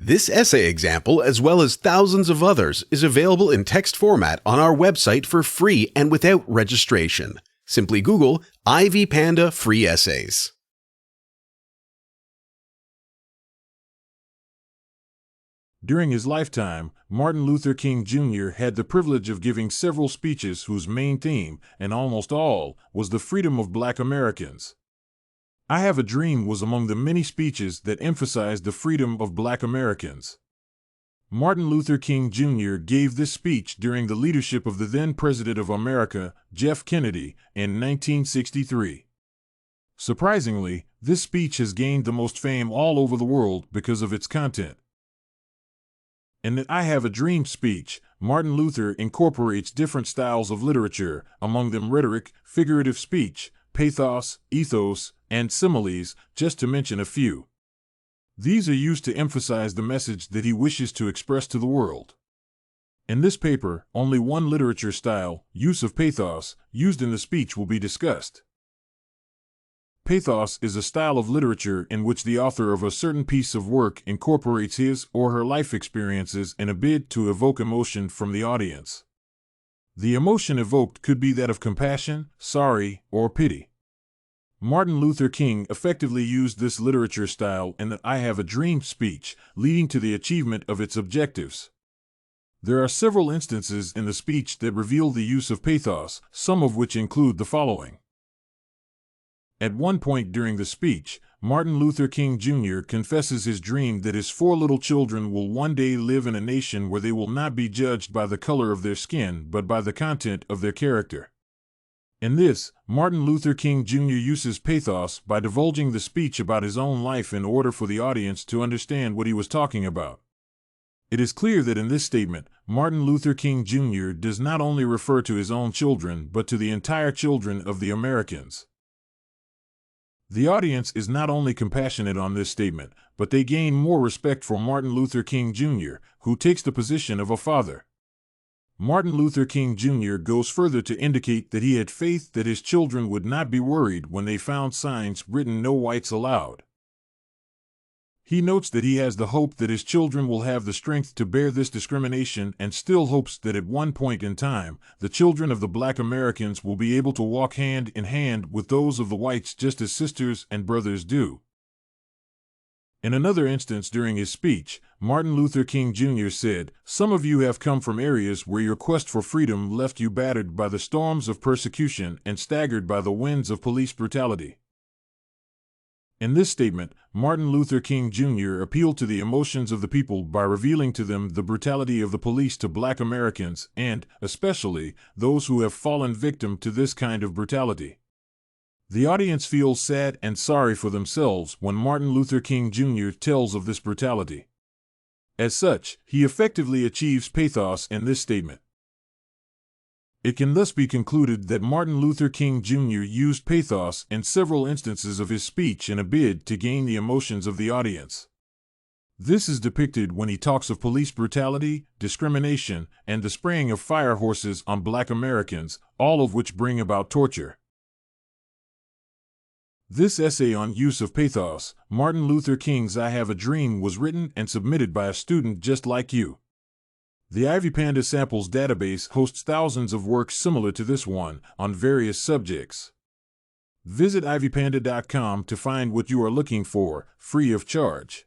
This essay example, as well as thousands of others, is available in text format on our website for free and without registration. Simply Google Ivy Panda Free Essays. During his lifetime, Martin Luther King Jr. had the privilege of giving several speeches whose main theme, and almost all, was the freedom of Black Americans. "I Have a Dream" was among the many speeches that emphasized the freedom of Black Americans. Martin Luther King Jr. gave this speech during the leadership of the then President of America, Jeff Kennedy, in 1963. Surprisingly, this speech has gained the most fame all over the world because of its content. In the "I Have a Dream" speech, Martin Luther incorporates different styles of literature, among them rhetoric, figurative speech, pathos, ethos, and similes, just to mention a few. These are used to emphasize the message that he wishes to express to the world. In this paper, only one literature style, use of pathos, used in the speech will be discussed. Pathos is a style of literature in which the author of a certain piece of work incorporates his or her life experiences in a bid to evoke emotion from the audience. The emotion evoked could be that of compassion, sorry, or pity. Martin Luther King effectively used this literature style in the "I Have a Dream" speech, leading to the achievement of its objectives. There are several instances in the speech that reveal the use of pathos, some of which include the following. At one point during the speech, Martin Luther King Jr. confesses his dream that his 4 little children will one day live in a nation where they will not be judged by the color of their skin but by the content of their character. In this, Martin Luther King Jr. uses pathos by divulging the speech about his own life in order for the audience to understand what he was talking about. It is clear that in this statement, Martin Luther King Jr. does not only refer to his own children but to the entire children of the Americans. The audience is not only compassionate on this statement, but they gain more respect for Martin Luther King Jr., who takes the position of a father. Martin Luther King Jr. goes further to indicate that he had faith that his children would not be worried when they found signs written "No Whites Allowed." He notes that he has the hope that his children will have the strength to bear this discrimination and still hopes that at one point in time, the children of the Black Americans will be able to walk hand in hand with those of the whites just as sisters and brothers do. In another instance during his speech, Martin Luther King Jr. said, "Some of you have come from areas where your quest for freedom left you battered by the storms of persecution and staggered by the winds of police brutality." In this statement, Martin Luther King Jr. appealed to the emotions of the people by revealing to them the brutality of the police to Black Americans and, especially, those who have fallen victim to this kind of brutality. The audience feels sad and sorry for themselves when Martin Luther King Jr. tells of this brutality. As such, he effectively achieves pathos in this statement. It can thus be concluded that Martin Luther King Jr. used pathos in several instances of his speech in a bid to gain the emotions of the audience. This is depicted when he talks of police brutality, discrimination, and the spraying of fire horses on Black Americans, all of which bring about torture. This essay on use of pathos, Martin Luther King's "I Have a Dream," was written and submitted by a student just like you. The Ivy Panda Samples database hosts thousands of works similar to this one, on various subjects. Visit ivypanda.com to find what you are looking for, free of charge.